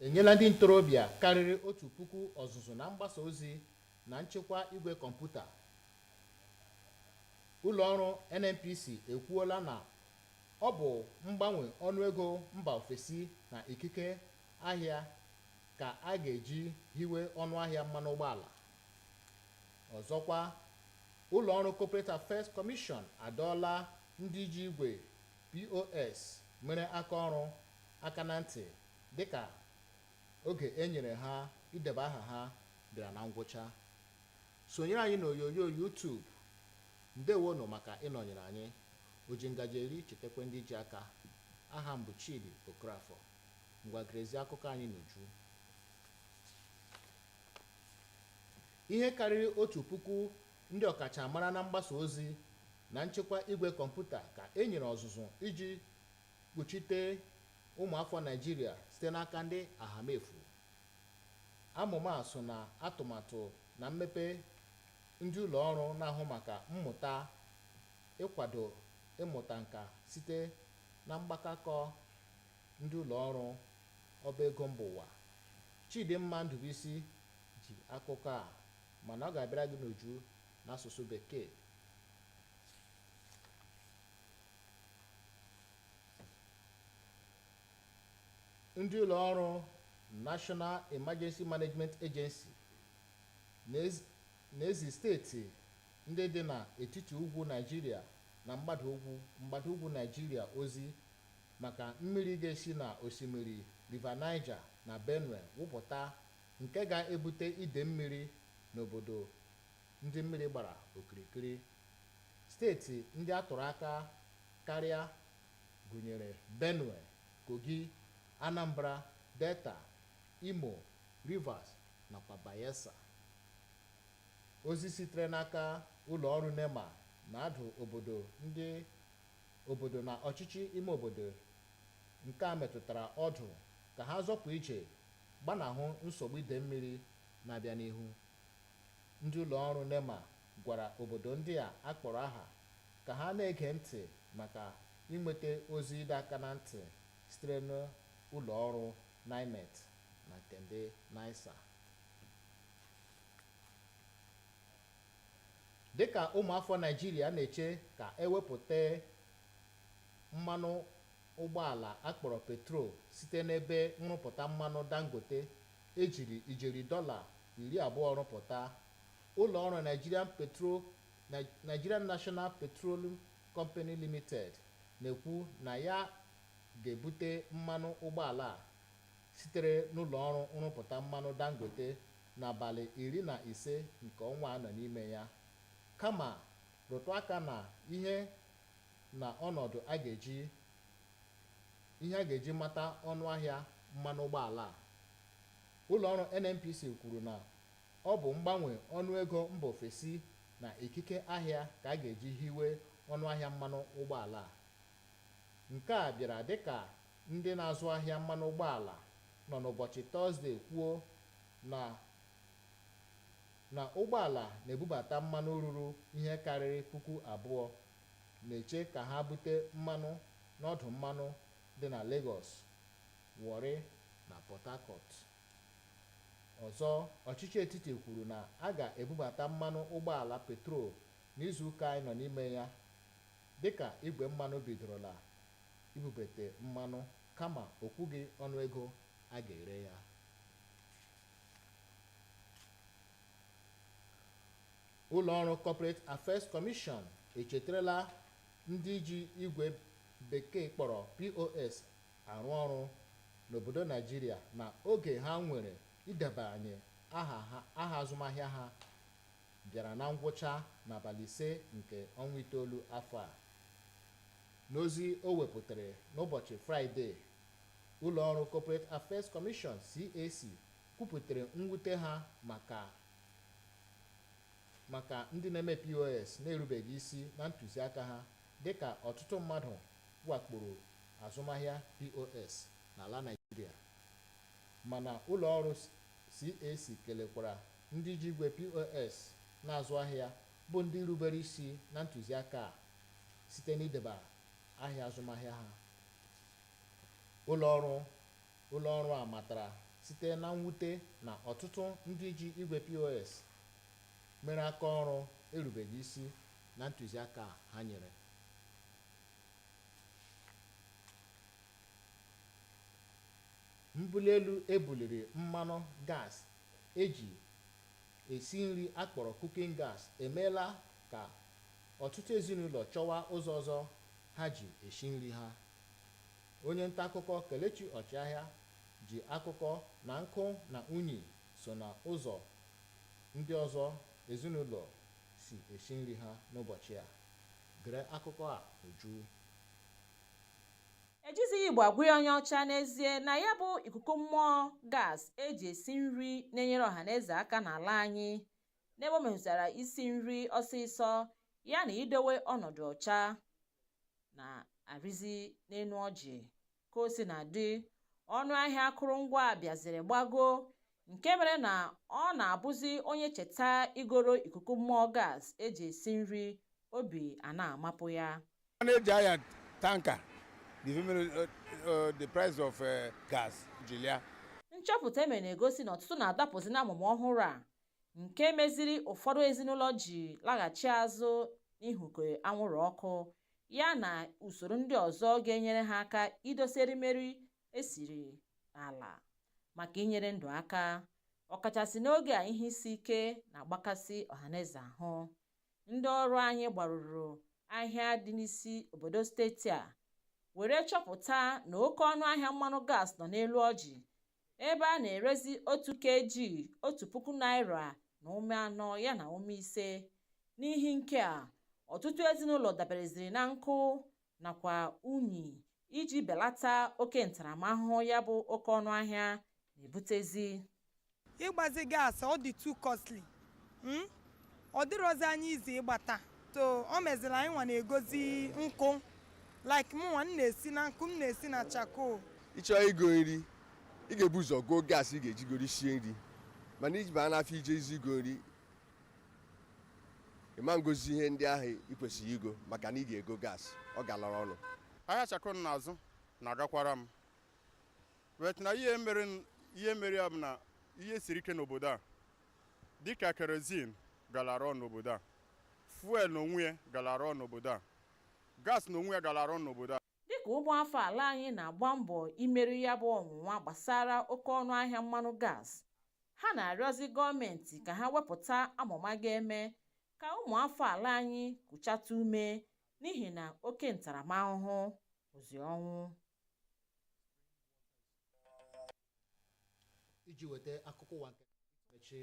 enyela ndị ntorobịa karịrị 1,000 ọzụzụ na mgbasa ozi na nchekwa igwe kọmputa. Ụlọọrụ NNPC ekwuola na ọ bụ mgbanwe ọnụego mba ofesi na ikike ahịa ka a ga-eji hiwe ọnụahịa mmanụ ụgbọala. Ọzọkwa, ụlọọrụ Corporate Affairs Commission adọọla ndị ji igwe POS mere aka ọrụ aka na ntị dịka oge e nyere ha ideba aha ha bịara na ngwụcha. Sonyere anyị n'onyonyo YouTube. Ndewonu maka ịnọnyere anyị. Oji ngaji eri chetakwa ndị ji aka. Aha m bụ Chidi Okrafọ. Ngwa gerezie akụkọ anyị n'uju. Ihe karịrị 1,000 ndị ọkachamara na mgbasa ozi na nchekwa igwe kọmputa ka e nyere ọzụzụ iji kpuchite ụmụafọ Naịjirịa site n'aka ndị ahamefu. Amụma so na atụmatụ na mmepe ndị ụlọ ọrụ na-ahụ maka mmụta ịkwado ịmụta nka site na mgbakọ ndị ụlọ ọrụ ọba ego mba ụwa. Chidimma Ndụbụisi ji akụkọ a, mana ọ ga-abịara gị n'uju n'asụsụ Bekee. Ndị ụlọ ọrụ National Emergency Management Agency n'ezi steeti ndị dị n'etiti ugwu Naịjirịa na mgbada ugwu Naịjirịa ozi maka mmiri ga-esi na osimiri River Niger na Benue wụpụta, nke ga-ebute ide mmiri n'obodo ndị mmiri gbara okirikiri. Steeti ndị a tụrụ aka karịa gụnyere Benue, Kogi, Anambra, Delta, Imo, Rivers nakwa Bayelsa. Ozi sitere n'aka ụlọọrụ NEMA na-adụ obodo na ọchịchị ime obodo nke a metụtara ọdụ ka ha zọpụ ije gbanahụ nsogbu ide mmiri na-abịa n'ihu. Ndị ụlọọrụ NEMA gwara obodo ndị a akpọrọ aha ka ha na-ege ntị maka inweta ozi ịdọ aka na ntị sitere n'ụlọọrụ NIMET na nke ndị NISA. Dịka ụmụafọ Naịjirịa na-eche ka ewepụta mmanụ ụgbọala akpọrọ petrol site n'ebe nrụpụta mmanụ Dangote ejiri ijeri $20 rụpụta, ụlọọrụ Nigerian National Petroleum Company Limited na-ekwu na ya ga-ebute mmanụ ụgbọala sitere n'ụlọọrụ nrụpụta mmanụ Dangote n'abalị 15 nke ọnwa a nọ n'ime ya, kama rụtụ aka na ihe ọnọdụ a ga-eji mata ọnụahịa mmanụ ụgbọala. Ụlọọrụ NNPC kwuru na ọ bụ mgbanwe ọnụego mba ofesi na ikike ahịa ka a ga-eji hiwe ọnụahịa mmanụ ụgbọala. Nke a bịara dịka ndị na-azụ ahịa mmanụ ụgbọala nọ n'ụbọchị Tọzdee kwuo na ụgbọala na-ebubata mmanụ ruru ihe karịrị 2,000 na-eche ka ha bute mmanụ n'ọdụ mmanụ dị na Lagos, Warri na Port Harcourt. Ọzọ, ọchịchị etiti kwuru na a ga-ebubata mmanụ ụgbọala petrol n'izuụka anyị nọ n'ime ya, dịka igwe mmanụ bidorola ibubata mmanụ, kama o kwughị ọnụego a ga-ere ya. Ụlọọrụ Corporate Affairs Commission echetarala ndị ji igwe bekee kpọrọ POS arụ ọrụ n'obodo Naịjirịa na oge ha nwere idebanye aha azụmahịa ha bịara na ngwụcha n'abalị 5 nke ọnwa itoolu afọ a. N'ozi o wepụtara n'ụbọchị Fraịdee, ụlọọrụ Corporate Affairs Commission (CAC) kwupụtara mwute ha maka ndị na-eme POS na-erubeghị isi na ntụziaka ha, dịka ọtụtụ mmadụ wakporo azụmahịa POS n'ala Naịjirịa. Mana ụlọọrụ CAC kelekwara ndị ji igwe POS na-azụ ahịa bụ ndị rubere isi na ntụziaka a site n'ideba ahịa azụmahịa ha. Ụlọọrụ a matara site na mwute na ọtụtụ ndị ji igwe POS mere aka ọrụ erubeghị isi na ntụziaka ha nyere. Mbuli elu ebuliri mmanụ gas eji esi nri akpọrọ cooking gas emeela ka ọtụtụ ezinụlọ chọwa ụzọ ọzọ ha ji esi nri ha. Onye nta akụkọ Kelechi Ọchịagha ji akụkọ na nkụ na unyi so na ụzọ ndị ọzọ ezinụlọ si esi nri ha n'ụbọchị a. Gere akụkọ a uju. Ejizighị Igbo agwa onye ọcha n'ezie na ya bụ ikuku mmụọ gas eji esi nri na-enyere ọhaneze aka n'ala anyị n'ebe o metụtara isi nri ọsịsọ ya na idowe ọnọdụ ọcha na-arịzi n'enu ọjị. Ka o si na-adị, ọnụ ahịa akụrụngwa bịaziri gbago nke mere na ọ na-abụzi onye cheta igoro ikuku mmụọ gas eji esi nri obi a na-amapụ ya. Tanker, the price of gas, Julia. Nchọpụta emere na-egosi na ọtụtụ na-adapụzi n'amụma ọhụrụ a nke meziri ụfọdụ ezinụlọ ji laghachi azụ n'ihuke anwụrụ ọkụ ya na usoro ndị ọzọ ga-enyere ha aka idosa erimeri esiri n'ala maka inyere ndụ aka, ọkachasị n'oge a ihe isi ike na-agbakasị ọhaneze ahụ. Ndị ọrụ anyị gbarụrụ ahịa dị n'isi obodo steeti a were chọpụta na oke ọnụ ahịa mmanụ gas nọ n'elu ọjị ebe a na-erezi 1 kg 1,000 naira na ụma 4 ya na ụma 5. N'ihi nke a, ọtụtụ ezinụlọ dabereziri na nkụ nakwa unyi iji belata oke ntaramahụhụ ya bụ oke ọnụ ahịa na-ebutezi. Ịgbazi gas ọ dị too costly. Ọ dịrọzi anyị izi ịgbata. So o meziri anyị nwa na-egozi nkụ like mụnwa na-esi na nkụ, m na-esi na charcoal. Ịchọ igo nri ị ga-ebu ụzọ goo gas ị ga-ejigoro sie nri, mana iji baa n'afọ ije izu igo nri ịma ngozi ihe ndị ahụ ị kwesịrị igo maka na ị ga-ego gas ọ galara ọnụ. Ahịa charcoal n'azụ na-agakwara m wet na ihe mere ya bụ na ihe siri ike n'obodo a dịka kerosene galara ọnụ n'obodo a, fuel n'onwe ya galara ọnụ n'obodo a, gas n'onwe ya galara ọnụ n'obodo a. Dịka ụmụafọ ala anyị na-agba mbọ imeri ya bụ ọnwụnwa gbasara oke ọnụ ahịa mmanụ gas, ha na-arịọzi gọọmenti ka ha wepụta amụma ga-eme ka ụmụafọ ala anyị kuchata ume n'ihi na oke ntaramahụhụ ozi ọnwụ. Iji weta akụkọ ụwa nke echi,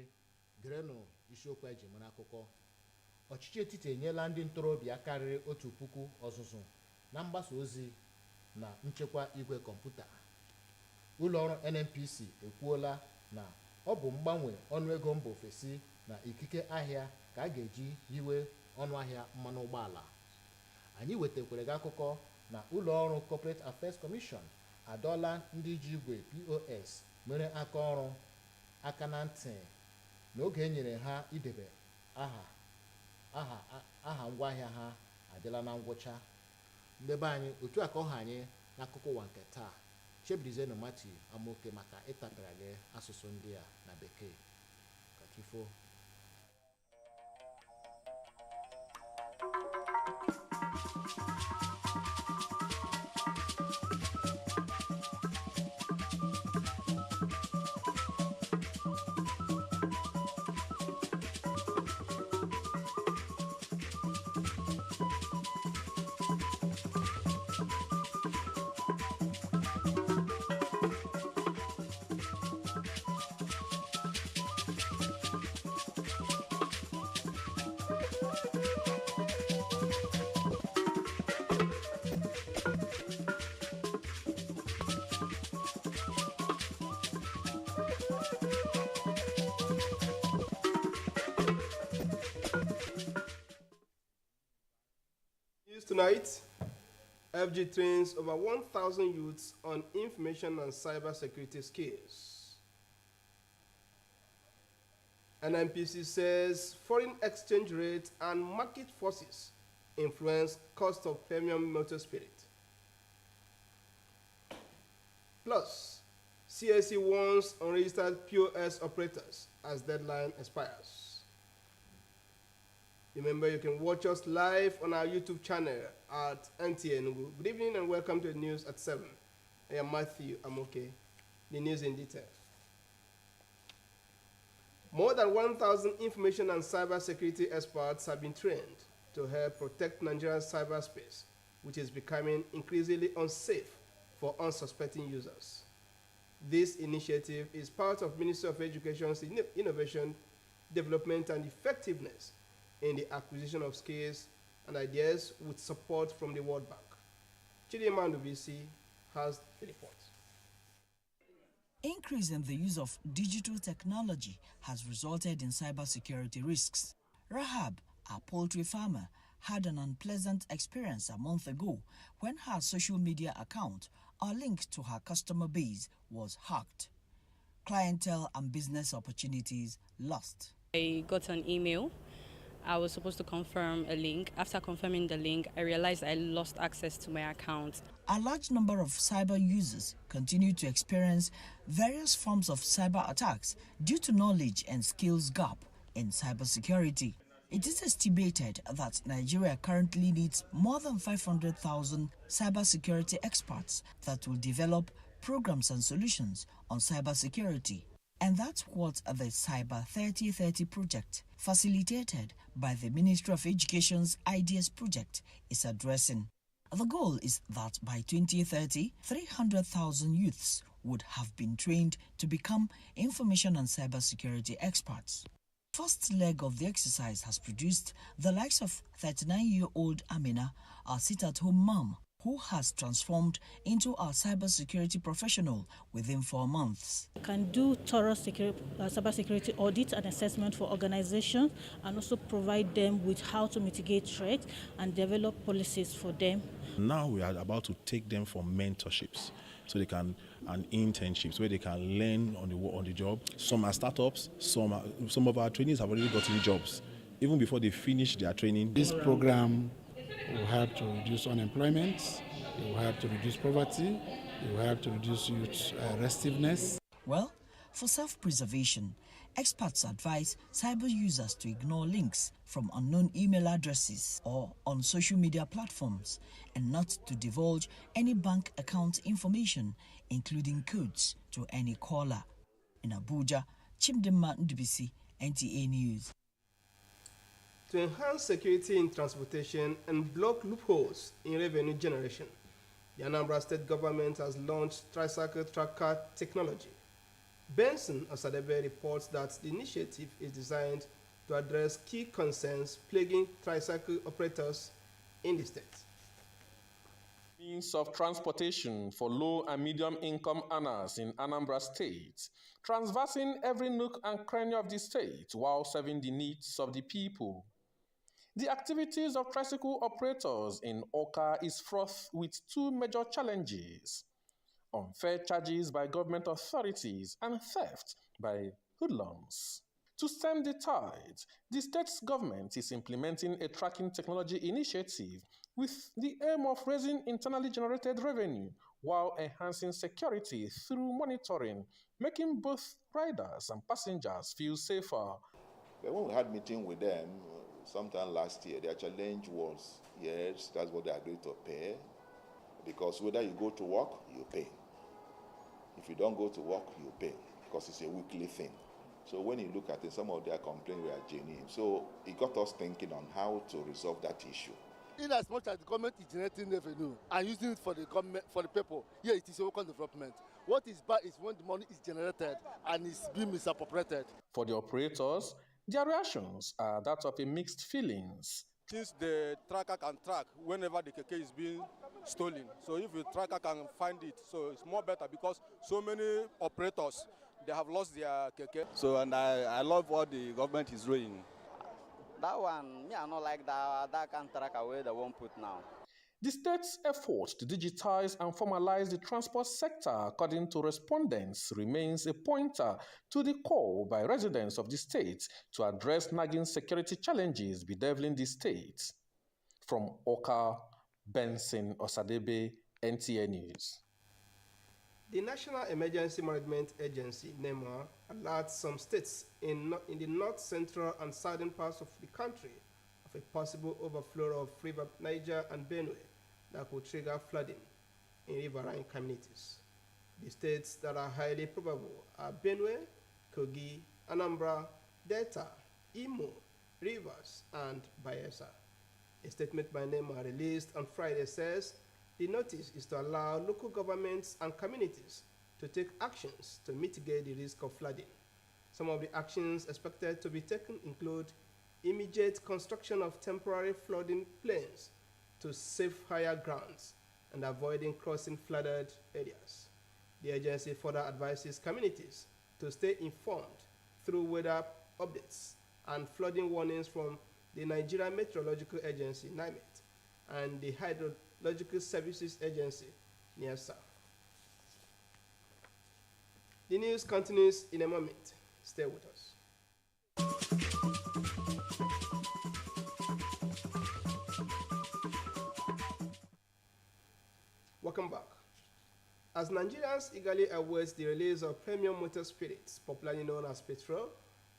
gerenụ isiokwu eji mara akụkọ. Ọchịchị etiti enyela ndị ntorobịa karịrị 1,000 ọzụzụ na mgbasa ozi na nchekwa igwe kọmputa. Ụlọọrụ NNPC ekwuola na ọ bụ mgbanwe ọnụego mba ofesi na ikike ahịa ka a ga-eji hiwe ọnụahịa mmanụ ụgbọala. Anyị wetakwara gị akụkọ na ụlọọrụ Corporate Affairs Commission adọọla ndị ji igwe POS mere aka ọrụ aka na ntị n'oge e nyere ha idebe aha ngwaahịa ha adịla na ngwụcha. Ndebe anyị otu a ka ọha anyị n'akụkọ ụwa nke taa. Chebirizienụ Mati Amoke maka ịtapịara gị asụsụ ndị a na bekee. Kachifo. Tonight, FG trains over 1,000 youths on information and cyber security skills. NNPC says foreign exchange rates and market forces influence cost of premium motor spirit. Plus, CSC warns unregistered POS operators as deadline expires. Remember, you can watch us live on our YouTube channel at Nta Enugu. Good evening and welcome to the news at 7. I am Matthew Amoke. The news in detail. More than 1,000 information and cybersecurity experts have been trained to help protect Nigeria's cyberspace, which is becoming increasingly unsafe for unsuspecting users. This initiative is part of Ministry of Education's Innovation, Development and Effectiveness in the acquisition of skills and ideas with support from the World Bank. Chidima Ndubisi has the report. Increase in the use of digital technology has resulted in cybersecurity risks. Rahab, a poultry farmer, had an unpleasant experience a month ago when her social media account, a link to her customer base, was hacked. Clientele and business opportunities lost. I got an email. I was supposed to confirm a link. After confirming the link, I realized I lost access to my account. A large number of cyber users continue to experience various forms of cyber attacks due to knowledge and skills gap in cybersecurity. It is estimated that Nigeria currently needs more than 500,000 cybersecurity experts that will develop programs and solutions on cybersecurity. And that's what the Cyber 3030 project, facilitated by the Ministry of Education's Ideas project, is addressing. The goal is that by 2030, 300,000 youths would have been trained to become information and cybersecurity experts. First leg of the exercise has produced the likes of 39-year-old Amina, a sit-at-home mom, who has transformed into a cybersecurity professional within 4 months. Can do thorough cybersecurity audit and assessment for organizations, and also provide them with how to mitigate threats and develop policies for them. Now we are about to take them for mentorships, so they can, and internships where they can learn on the job. Some are startups, some of our trainees have already gotten jobs even before they finish their training. This program will help to reduce unemployment, it will help to reduce poverty, it will help to reduce youth restiveness. Well, for self-preservation, experts advise cyber users to ignore links from unknown email addresses or on social media platforms, and not to divulge any bank account information, including codes, to any caller. In Abuja, Chimdema Ndubisi, NTA News. To enhance security in transportation and block loopholes in revenue generation, the Anambra State government has launched tricycle tracker technology. Benson Osadebe reports that the initiative is designed to address key concerns plaguing tricycle operators in the state. Means of transportation for low and medium income earners in Anambra State, traversing every nook and cranny of the state while serving the needs of the people. The activities of tricycle operators in Awka is fraught with two major challenges: unfair charges by government authorities and theft by hoodlums. To stem the tide, the state's government is implementing a tracking technology initiative with the aim of raising internally generated revenue while enhancing security through monitoring, making both riders and passengers feel safer. When we had meeting with them sometime last year, their challenge was, yes, that's what they agreed to pay, because whether you go to work, you pay. If you don't go to work, you pay, because it's a weekly thing. So when you look at it, some of their complaints were genuine. So it got us thinking on how to resolve that issue. In as much as the government is generating revenue and using it for the government, for the people, yeah, it is a local development. What is bad is when the money is generated and is being misappropriated. For the operators, their reactions are that of a mixed feelings. Since the tracker can track whenever the keke is being stolen, so if the tracker can find it, so it's more better, because so many operators, they have lost their keke. So, and I love what the government is doing. That one, me, I don't like that can track away the one put now. The state's effort to digitize and formalize the transport sector, according to respondents, remains a pointer to the call by residents of the state to address nagging security challenges bedeviling the state. From Awka, Benson Osadebe, NTA News. The National Emergency Management Agency, NEMA, alerts some states in the north, central, and southern parts of the country of a possible overflow of River Niger and Benue that could trigger flooding in riverine communities. The states that are highly probable are Benue, Kogi, Anambra, Delta, Imo, Rivers, and Bayelsa. A statement by NEMA released on Friday says the notice is to allow local governments and communities to take actions to mitigate the risk of flooding. Some of the actions expected to be taken include immediate construction of temporary flooding plains to safe higher grounds and avoiding crossing flooded areas. The agency further advises communities to stay informed through weather updates and flooding warnings from the Nigerian Meteorological Agency, NIMET, and the Hydrological Services Agency, NIASA. The news continues in a moment. Stay with us. Welcome back. As Nigerians eagerly await the release of premium motor spirits, popularly known as petrol,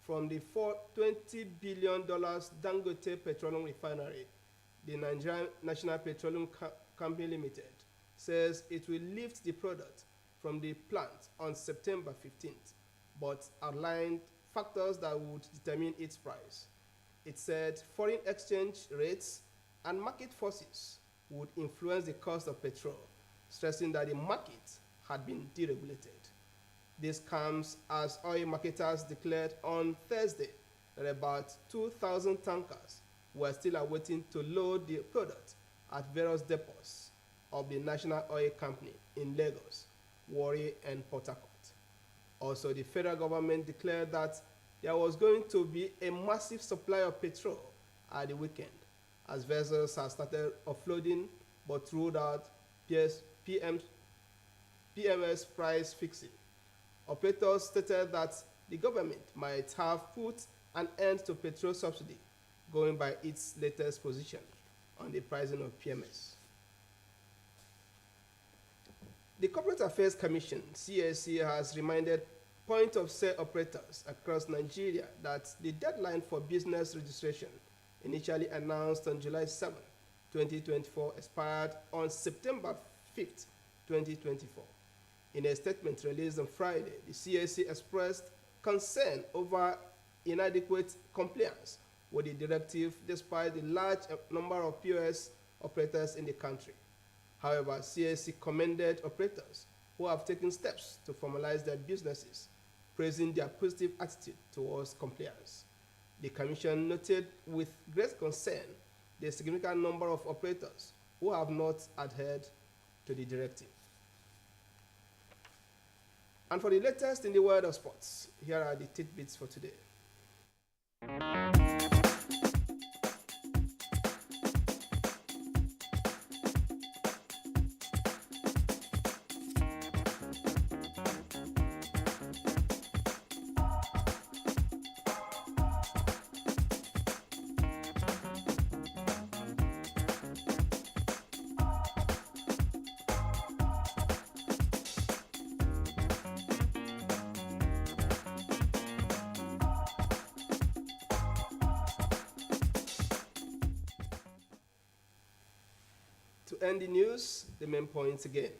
from the $20 billion Dangote Petroleum Refinery, the Nigerian National Petroleum Company Limited says it will lift the product from the plant on September 15th, but outlined factors that would determine its price. It said foreign exchange rates and market forces would influence the cost of petrol, stressing that the market had been deregulated. This comes as oil marketers declared on Thursday that about 2,000 tankers were still awaiting to load the product at various depots of the National Oil Company in Lagos, Warri, and Port Harcourt. Also, the federal government declared that there was going to be a massive supply of petrol at the weekend, as vessels have started offloading but ruled out PMS price fixing. Operators stated that the government might have put an end to petrol subsidy, going by its latest position on the pricing of PMS. The Corporate Affairs Commission, CAC, has reminded point-of-sale operators across Nigeria that the deadline for business registration, initially announced on July 7, 2024, expired on September 5th, 2024. In a statement released on Friday, the CAC expressed concern over inadequate compliance with the directive despite the large number of POS operators in the country. However, CAC commended operators who have taken steps to formalize their businesses, praising their positive attitude towards compliance. The Commission noted with great concern the significant number of operators who have not adhered to the directive. And for the latest in the world of sports, here are the tidbits for today. To end the news, the main points again.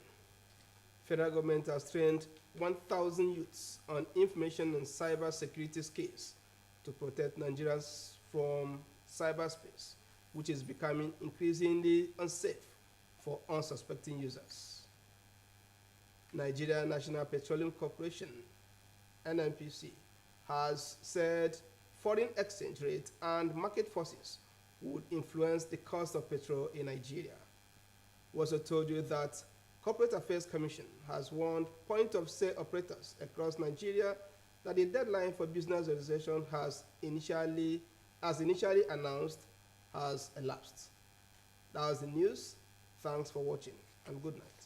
Federal government has trained 1,000 youths on information and cyber security skills to protect Nigerians from cyberspace, which is becoming increasingly unsafe for unsuspecting users. Nigeria National Petroleum Corporation, NNPC, has said foreign exchange rate and market forces would influence the cost of petrol in Nigeria. We also told you that Corporate Affairs Commission has warned point-of-sale operators across Nigeria that the deadline for business registration has initially announced has elapsed. That was the news. Thanks for watching and good night.